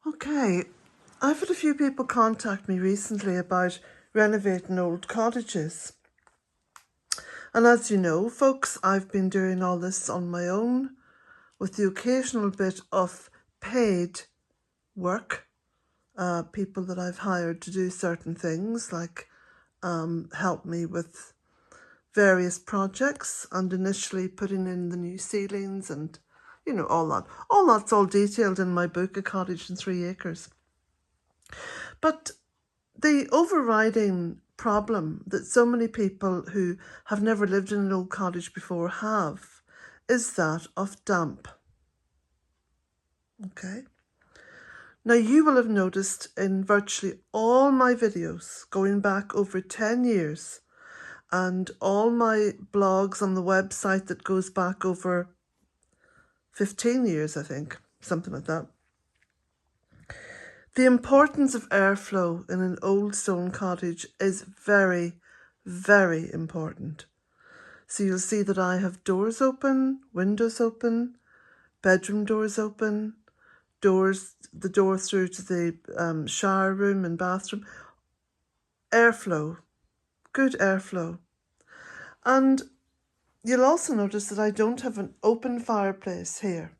Okay, I've had a few people contact me recently about renovating old cottages. And as you know, folks, I've been doing all this on my own with the occasional bit of paid work, people that I've hired to do certain things like help me with various projects and initially putting in the new ceilings and, you know, all that. All that's all detailed in my book, A Cottage in 3 Acres. But the overriding problem that so many people who have never lived in an old cottage before have is that of damp. Okay. Now you will have noticed in virtually all my videos going back over 10 years and all my blogs on the website that goes back over 15 years, I think, something like that. The importance of airflow in an old stone cottage is very, very important. So you'll see that I have doors open, windows open, bedroom doors open, the door through to the shower room and bathroom. Airflow, good airflow. And you'll also notice that I don't have an open fireplace here.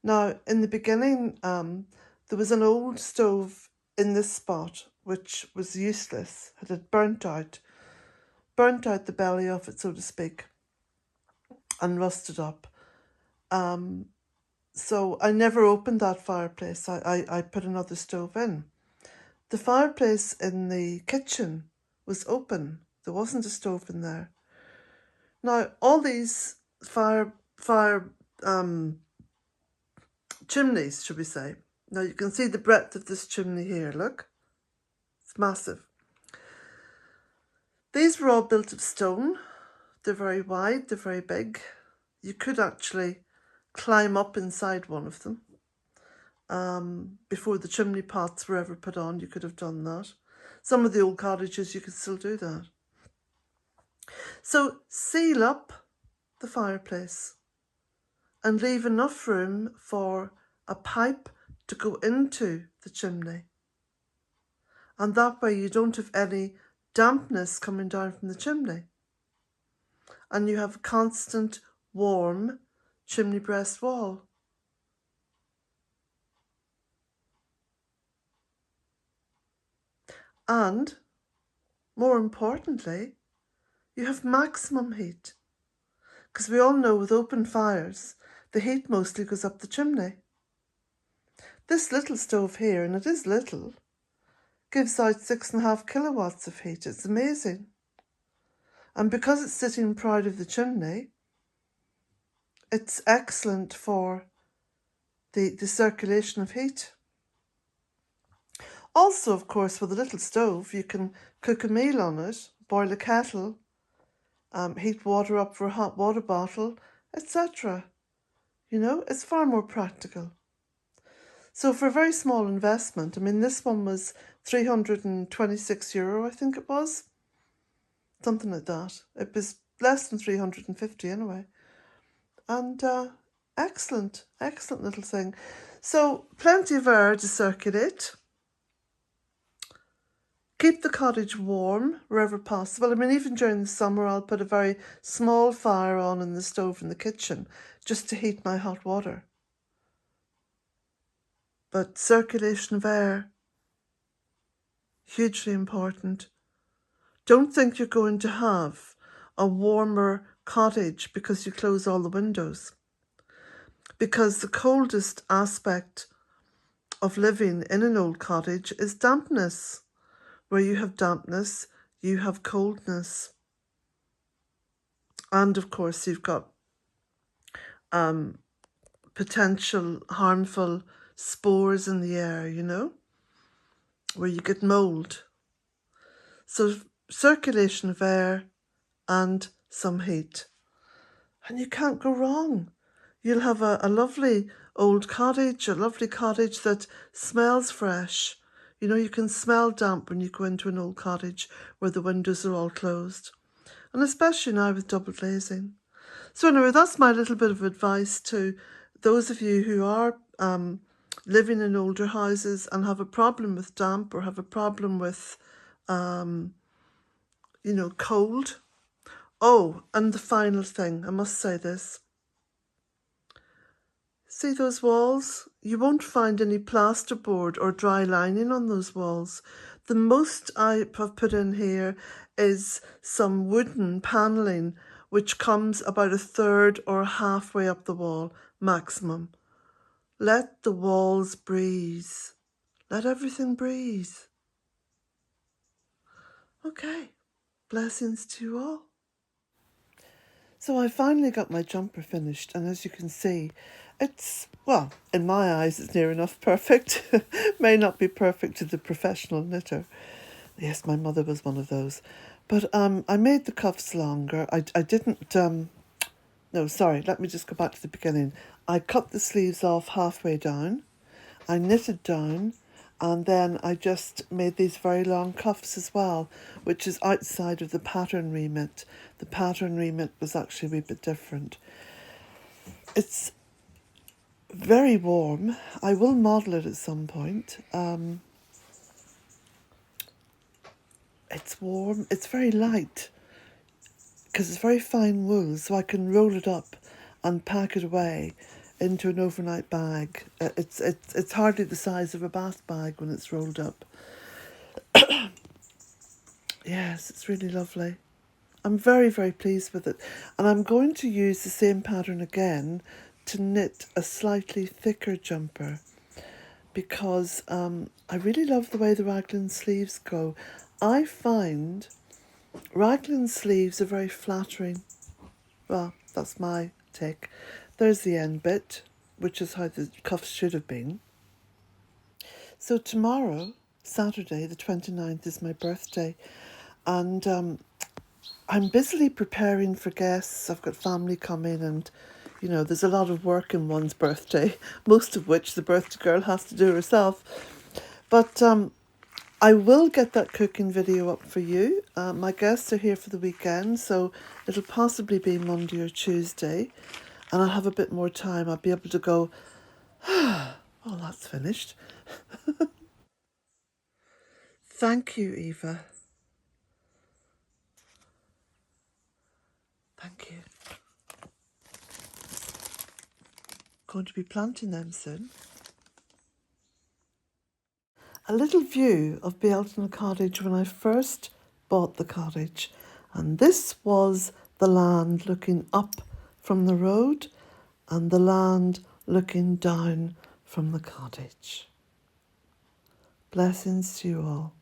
Now, in the beginning, there was an old stove in this spot which was useless. It had burnt out the belly of it, so to speak, and rusted up. So I never opened that fireplace. I put another stove in. The fireplace in the kitchen was open. There wasn't a stove in there. Now, all these fire chimneys, should we say. Now you can see the breadth of this chimney here, look. It's massive. These were all built of stone. They're very wide, they're very big. You could actually climb up inside one of them. Before the chimney pots were ever put on, you could have done that. Some of the old cottages, you could still do that. So seal up the fireplace and leave enough room for a pipe to go into the chimney. And that way you don't have any dampness coming down from the chimney. And you have a constant, warm chimney breast wall. And, more importantly, you have maximum heat. Because we all know with open fires, the heat mostly goes up the chimney. This little stove here, and it is little, gives out 6.5 kilowatts of heat. It's amazing. And because it's sitting proud of the chimney, it's excellent for the circulation of heat. Also, of course, with a little stove, you can cook a meal on it, boil a kettle, heat water up for a hot water bottle, etc. You know, it's far more practical. So for a very small investment, I mean, this one was €326, I think it was. Something like that. It was less than 350 anyway. And excellent little thing. So plenty of air to circulate. Keep the cottage warm wherever possible. I mean, even during the summer, I'll put a very small fire on in the stove in the kitchen just to heat my hot water. But circulation of air, hugely important. Don't think you're going to have a warmer cottage because you close all the windows. Because the coldest aspect of living in an old cottage is dampness. Where you have dampness, you have coldness. And of course, you've got potential harmful spores in the air, you know, where you get mold. So circulation of air and some heat. And you can't go wrong. You'll have a lovely old cottage, a lovely cottage that smells fresh. You know, you can smell damp when you go into an old cottage where the windows are all closed. And especially now with double glazing. So anyway, that's my little bit of advice to those of you who are living in older houses and have a problem with damp or have a problem with, cold. Oh, and the final thing, I must say this. See those walls? You won't find any plasterboard or dry lining on those walls. The most I have put in here is some wooden panelling, which comes about a third or halfway up the wall, maximum. Let the walls breathe. Let everything breathe. Okay, blessings to you all. So I finally got my jumper finished, and as you can see, it's, well, in my eyes, it's near enough perfect. May not be perfect to the professional knitter. Yes, my mother was one of those. But I made the cuffs longer. I didn't, no, sorry, let me just go back to the beginning. I cut the sleeves off halfway down. I knitted down, and then I just made these very long cuffs as well, which is outside of the pattern remit. The pattern remit was actually a wee bit different. It's very warm. I will model it at some point. It's warm. It's very light because it's very fine wool, so I can roll it up and pack it away into an overnight bag. It's hardly the size of a bath bag when it's rolled up. Yes, it's really lovely. I'm very, very pleased with it. And I'm going to use the same pattern again to knit a slightly thicker jumper because I really love the way the raglan sleeves go. I find raglan sleeves are very flattering. Well, that's my take. There's the end bit, which is how the cuffs should have been. So tomorrow, Saturday, the 29th, is my birthday. And I'm busily preparing for guests. I've got family coming and, there's a lot of work in one's birthday, most of which the birthday girl has to do herself. But I will get that cooking video up for you. My guests are here for the weekend, so it'll possibly be Monday or Tuesday. And I'll have a bit more time. I'll be able to go, oh, that's finished. Thank you, Eva. Thank you. Going to be planting them soon. A little view of Bealton Cottage when I first bought the cottage. And this was the land looking up from the road and the land looking down from the cottage. Blessings to you all.